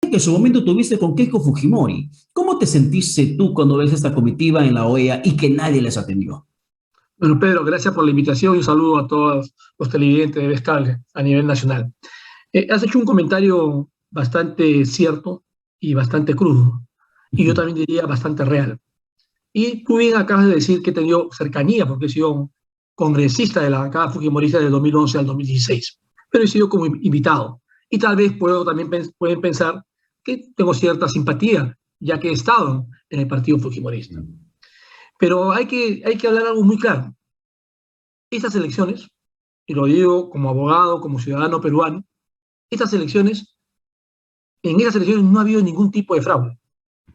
que en su momento tuviste con Keiko Fujimori. ¿Cómo te sentiste tú cuando ves esta comitiva en la OEA y que nadie les atendió? Bueno, Pedro, gracias por la invitación y un saludo a todos los televidentes de Vez a nivel nacional. Has hecho un comentario bastante cierto y bastante crudo, y yo también diría bastante real. Y tú bien acabas de decir que he tenido cercanía, porque he sido congresista de la bancada fujimorista del 2011 al 2016, pero he sido como invitado. Y tal vez también pueden pensar que tengo cierta simpatía, ya que he estado en el partido fujimorista. Pero hay que hablar algo muy claro. Estas elecciones, y lo digo como abogado, como ciudadano peruano, estas elecciones, en esas elecciones no ha habido ningún tipo de fraude.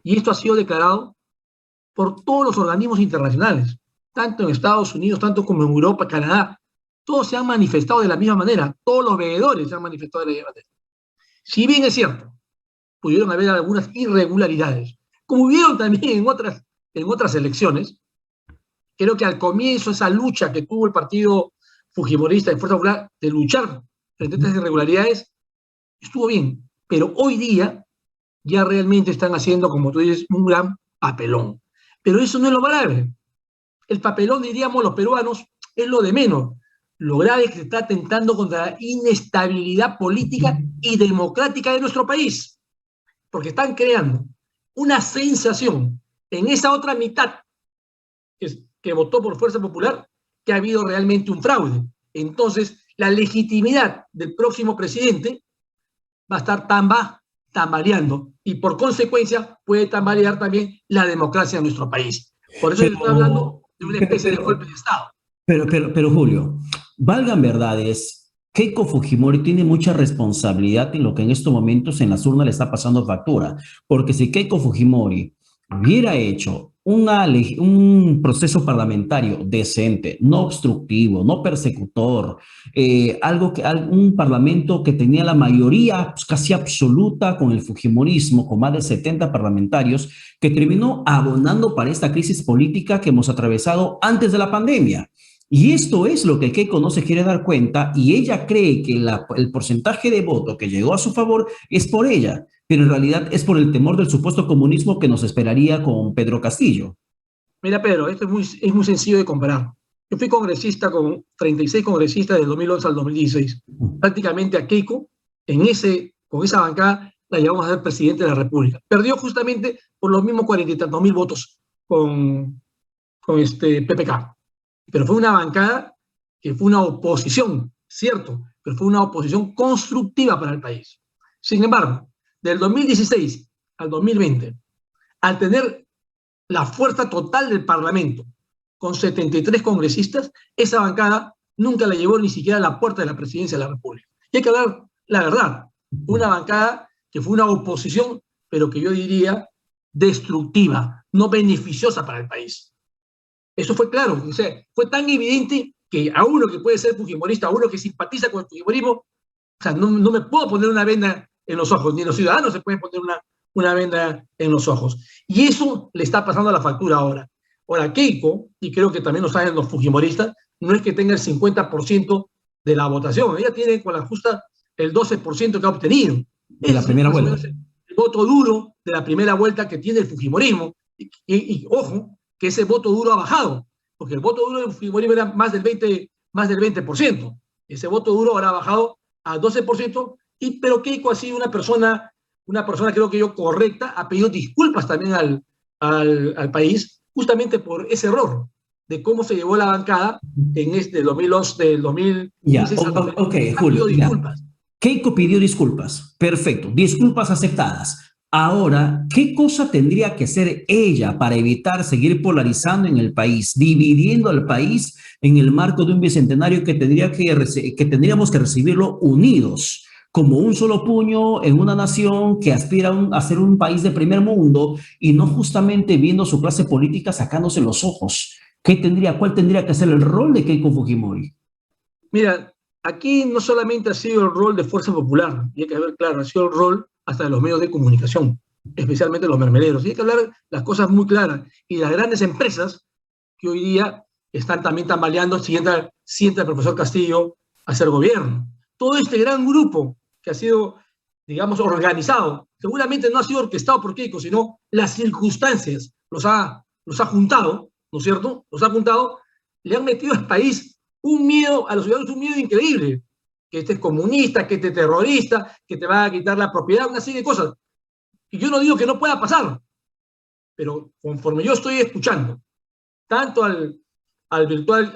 Y esto ha sido declarado por todos los organismos internacionales, tanto en Estados Unidos, tanto como en Europa, Canadá. Todos se han manifestado de la misma manera, todos los veedores se han manifestado de la misma manera. Si bien es cierto, pudieron haber algunas irregularidades, como hubieron también en otras elecciones. Creo que al comienzo esa lucha que tuvo el partido fujimorista de Fuerza Popular de luchar frente a estas irregularidades estuvo bien, pero hoy día ya realmente están haciendo, como tú dices, un gran papelón. Pero eso no es lo grave. El papelón, diríamos los peruanos, es lo de menos. Lo grave es que se está atentando contra la inestabilidad política y democrática de nuestro país, porque están creando una sensación en esa otra mitad que votó por Fuerza Popular, que ha habido realmente un fraude. Entonces, la legitimidad del próximo presidente va a estar tambaleando y por consecuencia puede tambalear también la democracia en nuestro país. Por eso se está hablando Pero, de una pero, especie de pero, golpe de Estado. pero, Julio, valgan verdades, Keiko Fujimori tiene mucha responsabilidad en lo que en estos momentos en las urnas le está pasando factura, porque si Keiko Fujimori hubiera hecho un proceso parlamentario decente, no obstructivo, no persecutor, un parlamento que tenía la mayoría pues, casi absoluta con el Fujimorismo, con más de 70 parlamentarios, que terminó abonando para esta crisis política que hemos atravesado antes de la pandemia. Y esto es lo que Keiko no se quiere dar cuenta y ella cree que el porcentaje de voto que llegó a su favor es por ella, pero en realidad es por el temor del supuesto comunismo que nos esperaría con Pedro Castillo. Mira, Pedro, esto es muy sencillo de comparar. Yo fui congresista con 36 congresistas del 2011 al 2016. Prácticamente a Keiko, con esa bancada, la llevamos a ser presidente de la República. Perdió justamente por los mismos 40 y tantos mil votos con este PPK. Pero fue una bancada que fue una oposición, cierto, pero fue una oposición constructiva para el país. Sin embargo, del 2016 al 2020, al tener la fuerza total del Parlamento, con 73 congresistas, esa bancada nunca la llevó ni siquiera a la puerta de la presidencia de la República. Y hay que hablar la verdad, una bancada que fue una oposición, pero que yo diría destructiva, no beneficiosa para el país. Eso fue claro, o sea, fue tan evidente que a uno que puede ser fujimorista, a uno que simpatiza con el fujimorismo, o sea, no me puedo poner una venda en los ojos, ni los ciudadanos se pueden poner una venda en los ojos. Y eso le está pasando a la factura ahora. Ahora, Keiko, y creo que también lo saben los fujimoristas, no es que tenga el 50% de la votación, ella tiene con la justa el 12% que ha obtenido. De la Ese es primera más o vuelta. menos el voto duro de la primera vuelta que tiene el fujimorismo. Y ojo, que ese voto duro ha bajado, porque el voto duro del fujimorismo era más del 20%. Ese voto duro ahora ha bajado a 12%, pero Keiko ha sido una persona creo que yo correcta, ha pedido disculpas también al país, justamente por ese error de cómo se llevó la bancada en este 2011, del Ya, 2016 al ok, 2020. Ha Julio, pedido ya. disculpas. Keiko pidió disculpas. Perfecto, disculpas aceptadas. Ahora, ¿qué cosa tendría que hacer ella para evitar seguir polarizando en el país, dividiendo al país en el marco de un bicentenario que tendríamos que recibirlo unidos, como un solo puño en una nación que aspira a ser un país de primer mundo y no justamente viendo su clase política sacándose los ojos? ¿Cuál tendría que ser el rol de Keiko Fujimori? Mira, aquí no solamente ha sido el rol de Fuerza Popular, y hay que ver claro, ha sido el rol hasta de los medios de comunicación, especialmente los mermeleros. Y hay que hablar las cosas muy claras. Y las grandes empresas que hoy día están también tambaleando, sienta el profesor Castillo a hacer gobierno. Todo este gran grupo que ha sido digamos, organizado. Seguramente no ha sido orquestado por Keiko, sino las circunstancias los ha juntado, ¿no es cierto? Los ha juntado, le han metido al país un miedo, a los ciudadanos un miedo increíble, que este es comunista, que este es terrorista, que te va a quitar la propiedad, una serie de cosas. Y yo no digo que no pueda pasar, pero conforme yo estoy escuchando, tanto al virtual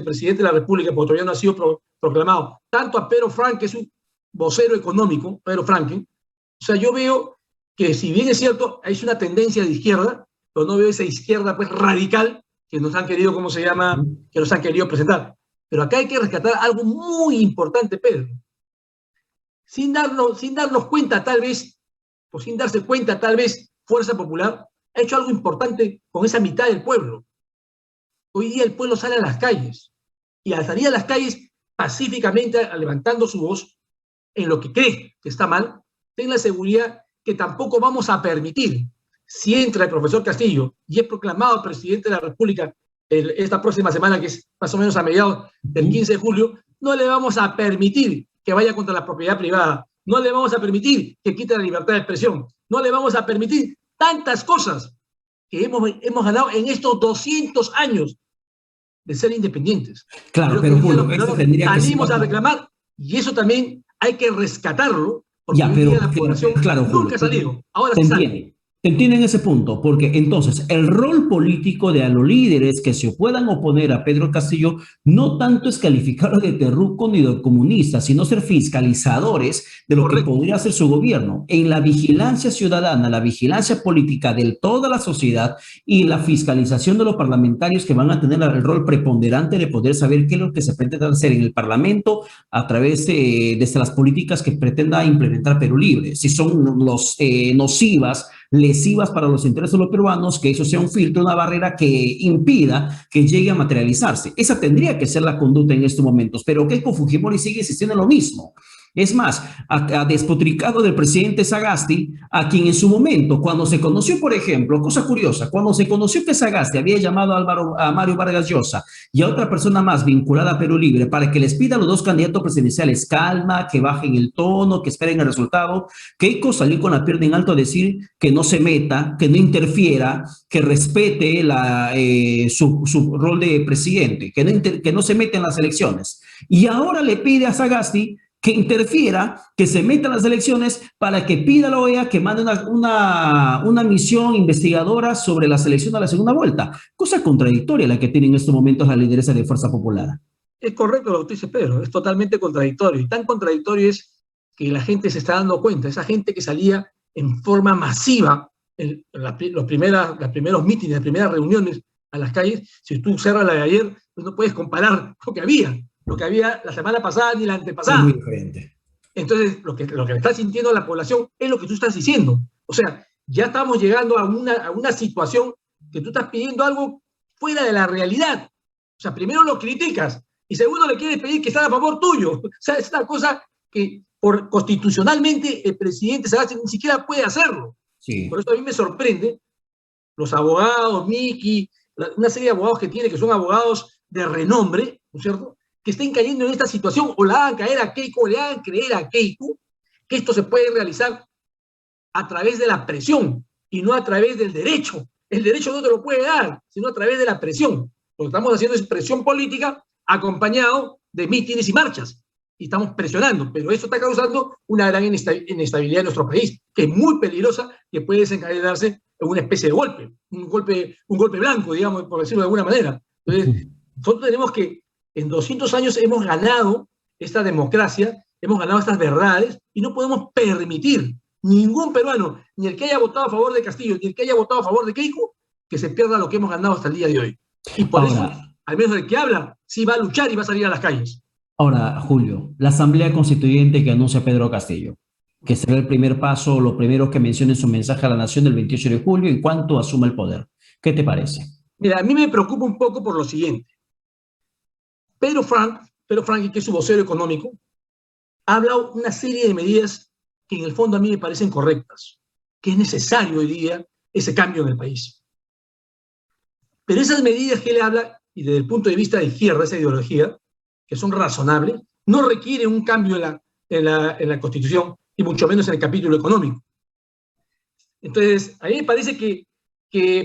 presidente de la República, porque todavía no ha sido proclamado, tanto a Pedro Frank, que es un vocero económico, Pedro Franklin, o sea, yo veo que si bien es cierto, hay una tendencia de izquierda, pero no veo esa izquierda pues radical que nos han querido, ¿cómo se llama?, que nos han querido presentar. Pero acá hay que rescatar algo muy importante, Pedro. Sin darnos cuenta, tal vez, o sin darse cuenta, tal vez, Fuerza Popular ha hecho algo importante con esa mitad del pueblo. Hoy día el pueblo sale a las calles, y al salir a las calles pacíficamente, levantando su voz en lo que cree que está mal, ten la seguridad que tampoco vamos a permitir, si entra el profesor Castillo y es proclamado presidente de la República esta próxima semana, que es más o menos a mediados del 15 de julio, no le vamos a permitir que vaya contra la propiedad privada, no le vamos a permitir que quite la libertad de expresión, no le vamos a permitir tantas cosas que hemos ganado en estos 200 años de ser independientes. Claro, pero Julio, eso tendría que ser... Salimos a reclamar, y eso también hay que rescatarlo, porque ya, hoy pero día la población claro, Julio, nunca ha salido, ahora sí sale. Te entienden ese punto, porque entonces el rol político de a los líderes que se puedan oponer a Pedro Castillo no tanto es calificarlo de terruco ni de comunista, sino ser fiscalizadores de lo que podría hacer su gobierno. En la vigilancia ciudadana, la vigilancia política de toda la sociedad y la fiscalización de los parlamentarios que van a tener el rol preponderante de poder saber qué es lo que se pretende hacer en el Parlamento a través de las políticas que pretenda implementar Perú Libre. Si son nocivas, lesivas para los intereses de los peruanos, que eso sea un filtro, una barrera que impida que llegue a materializarse. Esa tendría que ser la conducta en estos momentos, pero Keiko Fujimori sigue insistiendo en lo mismo. Es más, ha despotricado del presidente Sagasti, a quien en su momento, cuando se conoció, por ejemplo, cosa curiosa, cuando se conoció que Sagasti había llamado a Mario Vargas Llosa y a otra persona más vinculada a Perú Libre para que les pida a los dos candidatos presidenciales calma, que bajen el tono, que esperen el resultado, Keiko salió con la pierna en alto a decir que no se meta, que no interfiera, que respete su rol de presidente, que no se meta en las elecciones. Y ahora le pide a Sagasti que interfiera, que se meta en las elecciones para que pida a la OEA que mande una misión investigadora sobre la selección de la segunda vuelta. Cosa contradictoria la que tiene en estos momentos la lideresa de Fuerza Popular. Es correcto lo que dice Pedro, es totalmente contradictorio. Y tan contradictorio es que la gente se está dando cuenta. Esa gente que salía en forma masiva en los primeros mítines, las primeras reuniones a las calles, si tú observas la de ayer, pues no puedes comparar lo que había la semana pasada ni la antepasada. Es muy diferente. Entonces, lo que está sintiendo la población es lo que tú estás diciendo. O sea, ya estamos llegando a una situación que tú estás pidiendo algo fuera de la realidad. O sea, primero lo criticas y segundo le quieres pedir que esté a favor tuyo. O sea, es una cosa que constitucionalmente el presidente Sagasti ni siquiera puede hacerlo. Sí. Por eso a mí me sorprende los abogados, Miki, una serie de abogados que tiene, que son abogados de renombre, ¿no es cierto?, que estén cayendo en esta situación o la hagan caer a Keiko, o le hagan creer a Keiko que esto se puede realizar a través de la presión y no a través del derecho. El derecho no te lo puede dar, sino a través de la presión. Lo que estamos haciendo es presión política acompañado de mítines y marchas. Y estamos presionando, pero eso está causando una gran inestabilidad en nuestro país, que es muy peligrosa, que puede desencadenarse en una especie de golpe, un golpe blanco, digamos, por decirlo de alguna manera. Entonces, nosotros tenemos que, en 200 años hemos ganado esta democracia, hemos ganado estas verdades, y no podemos permitir ningún peruano, ni el que haya votado a favor de Castillo, ni el que haya votado a favor de Keiko, que se pierda lo que hemos ganado hasta el día de hoy. Y por eso, al menos el que habla, sí va a luchar y va a salir a las calles. Ahora, Julio, la Asamblea Constituyente que anuncia Pedro Castillo, que será el primer paso, lo primero que menciona en su mensaje a la Nación del 28 de julio en cuanto asuma el poder. ¿Qué te parece? Mira, a mí me preocupa un poco por lo siguiente. Pedro Frank, que es su vocero económico, ha hablado una serie de medidas que en el fondo a mí me parecen correctas, que es necesario hoy día ese cambio en el país. Pero esas medidas que él habla, y desde el punto de vista de izquierda, esa ideología, que son razonables, no requieren un cambio en la Constitución, y mucho menos en el capítulo económico. Entonces, a mí me parece que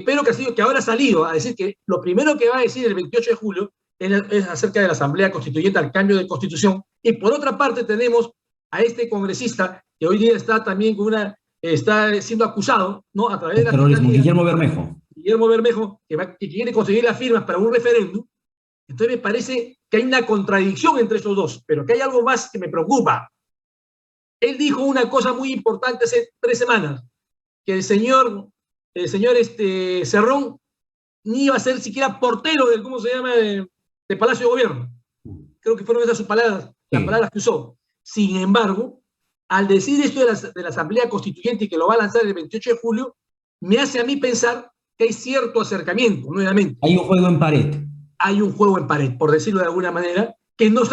Pedro Castillo, que ahora ha salido a decir que lo primero que va a decir el 28 de julio es acerca de la Asamblea Constituyente, al cambio de constitución, y por otra parte tenemos a este congresista que hoy día está también está siendo acusado, ¿no? A través de la terrorismo, Fiscalía, Guillermo Bermejo, que quiere conseguir las firmas para un referéndum. Entonces me parece que hay una contradicción entre esos dos, pero que hay algo más que me preocupa. Él dijo una cosa muy importante hace 3 semanas, que el señor Cerrón ni iba a ser siquiera portero del, ¿cómo se llama?, de Palacio de Gobierno. Creo que fueron esas sus palabras, las palabras que usó. Sin embargo, al decir esto de la Asamblea Constituyente y que lo va a lanzar el 28 de julio, me hace a mí pensar que hay cierto acercamiento, nuevamente. Hay un juego en pared. Hay un juego en pared, por decirlo de alguna manera, que no es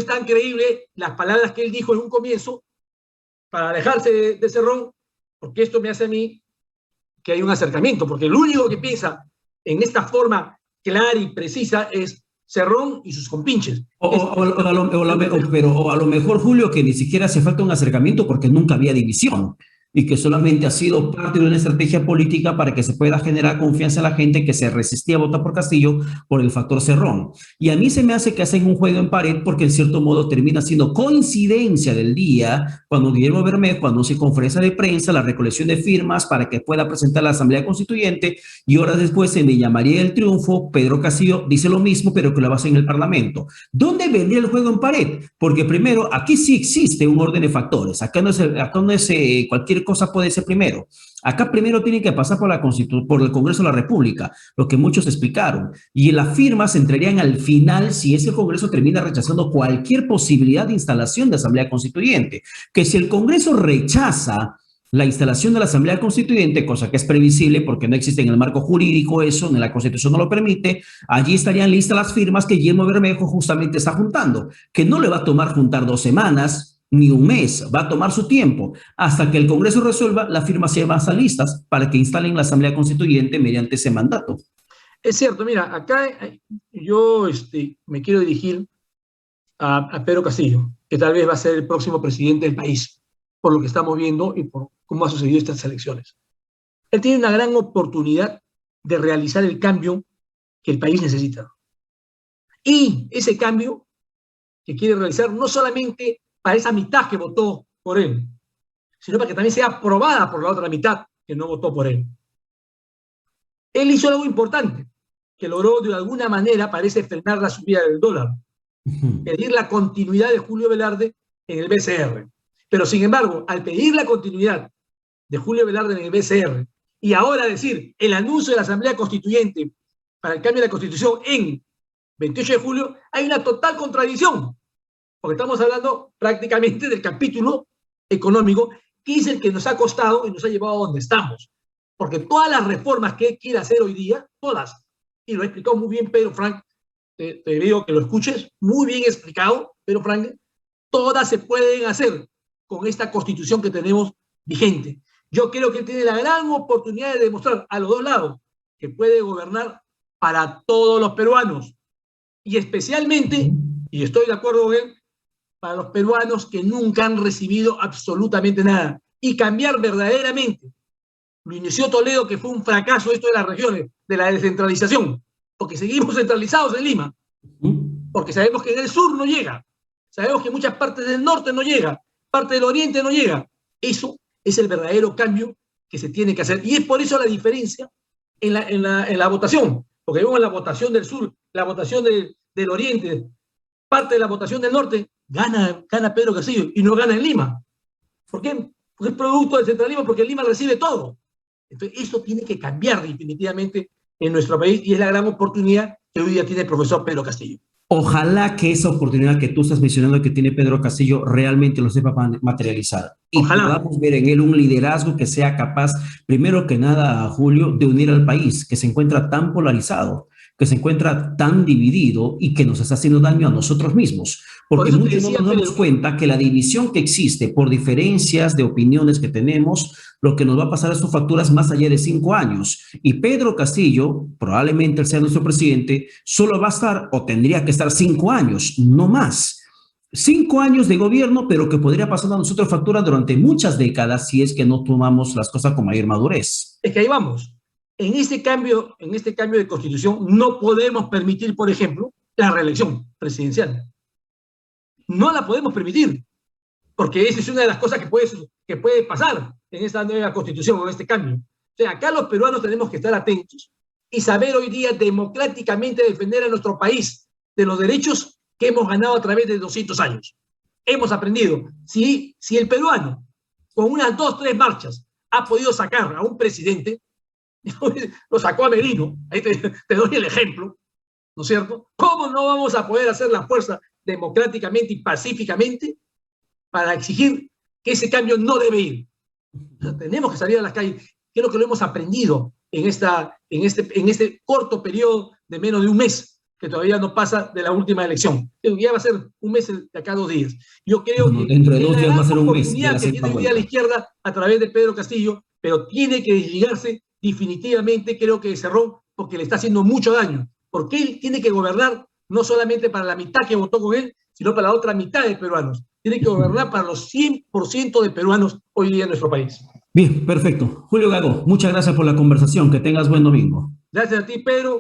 tan creíble las palabras que él dijo en un comienzo para alejarse de Cerrón, porque esto me hace a mí que hay un acercamiento, porque el único que piensa en esta forma clara y precisa es Cerrón y sus compinches. Pero a lo mejor, Julio, que ni siquiera hace falta un acercamiento porque nunca había división y que solamente ha sido parte de una estrategia política para que se pueda generar confianza en la gente que se resistía a votar por Castillo por el factor Cerrón. Y a mí se me hace que hacen un juego en pared porque en cierto modo termina siendo coincidencia del día cuando Guillermo Bermejo anuncia en conferencia de prensa la recolección de firmas para que pueda presentar la Asamblea Constituyente y horas después en Villa María del Triunfo, Pedro Castillo dice lo mismo pero que lo va a hacer en el Parlamento. ¿Dónde vendría el juego en pared? Porque primero, aquí sí existe un orden de factores. Acá no es cualquier cosa puede ser primero. Acá primero tienen que pasar por el Congreso de la República, lo que muchos explicaron. Y las firmas se entrarían al final si ese Congreso termina rechazando cualquier posibilidad de instalación de Asamblea Constituyente. Que si el Congreso rechaza la instalación de la Asamblea Constituyente, cosa que es previsible porque no existe en el marco jurídico eso, ni la Constitución no lo permite, allí estarían listas las firmas que Guillermo Bermejo justamente está juntando, que no le va a tomar juntar 2 semanas, ni un mes, va a tomar su tiempo. Hasta que el Congreso resuelva, las firmas se van a listas para que instalen la Asamblea Constituyente mediante ese mandato. Es cierto, mira, acá yo me quiero dirigir a Pedro Castillo, que tal vez va a ser el próximo presidente del país, por lo que estamos viendo y por cómo ha sucedido estas elecciones. Él tiene una gran oportunidad de realizar el cambio que el país necesita. Y ese cambio que quiere realizar no solamente para esa mitad que votó por él, sino para que también sea aprobada por la otra mitad que no votó por él. Él hizo algo importante, que logró de alguna manera, parece, frenar la subida del dólar, pedir la continuidad de Julio Velarde en el BCR. Pero, sin embargo, al pedir la continuidad de Julio Velarde en el BCR y ahora decir el anuncio de la Asamblea Constituyente para el cambio de la Constitución en 28 de julio, hay una total contradicción, porque estamos hablando prácticamente del capítulo económico, que es el que nos ha costado y nos ha llevado a donde estamos. Porque todas las reformas que él quiere hacer hoy día, todas, y lo ha explicado muy bien Pedro Frank, te digo que lo escuches, muy bien explicado, Pedro Frank, todas se pueden hacer con esta constitución que tenemos vigente. Yo creo que él tiene la gran oportunidad de demostrar a los dos lados que puede gobernar para todos los peruanos, y especialmente, y estoy de acuerdo con él, para los peruanos que nunca han recibido absolutamente nada, y cambiar verdaderamente. Lo inició Toledo, que fue un fracaso esto de las regiones, de la descentralización, porque seguimos centralizados en Lima, porque sabemos que en el sur no llega, sabemos que en muchas partes del norte no llega, parte del oriente no llega. Eso es el verdadero cambio que se tiene que hacer, y es por eso la diferencia en la votación, porque vemos la votación del sur, la votación del oriente, parte de la votación del norte, gana Pedro Castillo y no gana en Lima. ¿Por qué? Porque es producto del centralismo, porque Lima recibe todo. Entonces, eso tiene que cambiar definitivamente en nuestro país, y es la gran oportunidad que hoy día tiene el profesor Pedro Castillo. Ojalá que esa oportunidad que tú estás mencionando que tiene Pedro Castillo realmente lo sepa materializar. Y podamos ver en él un liderazgo que sea capaz, primero que nada, Julio, de unir al país, que se encuentra tan polarizado, que se encuentra tan dividido y que nos está haciendo daño a nosotros mismos. Porque muchos no nos damos cuenta que la división que existe por diferencias de opiniones que tenemos, lo que nos va a pasar es sus facturas más allá de 5 años. Y Pedro Castillo, probablemente él sea nuestro presidente, solo va a estar o tendría que estar 5 años, no más. 5 años de gobierno, pero que podría pasar a nosotros factura durante muchas décadas si es que no tomamos las cosas con mayor madurez. Es que ahí vamos. En este cambio de constitución no podemos permitir, por ejemplo, la reelección presidencial. No la podemos permitir, porque esa es una de las cosas que puede pasar en esta nueva constitución, en este cambio. O sea, acá los peruanos tenemos que estar atentos y saber hoy día democráticamente defender a nuestro país de los derechos que hemos ganado a través de 200 años. Hemos aprendido. Si el peruano, con unas 2, 3 marchas, ha podido sacar a un presidente, lo sacó a Merino, ahí te doy el ejemplo, ¿no es cierto? ¿Cómo no vamos a poder hacer la fuerza democráticamente y pacíficamente para exigir que ese cambio no debe ir? O sea, tenemos que salir a las calles. Creo que lo hemos aprendido en este corto periodo de menos de un mes, que todavía no pasa de la última elección. Ya va a ser un mes de acá 2 días. Yo creo que Dentro de es 2 la días va a gran ser un mes de oportunidad la que tiene segunda hoy día la vuelta. izquierda a través de Pedro Castillo, pero tiene que desligarse definitivamente, creo que de Cerrón, porque le está haciendo mucho daño. Porque él tiene que gobernar no solamente para la mitad que votó con él, sino para la otra mitad de peruanos. Tiene que gobernar para los 100% de peruanos hoy día en nuestro país. Bien, perfecto. Julio Gago, muchas gracias por la conversación. Que tengas buen domingo. Gracias a ti, Pedro.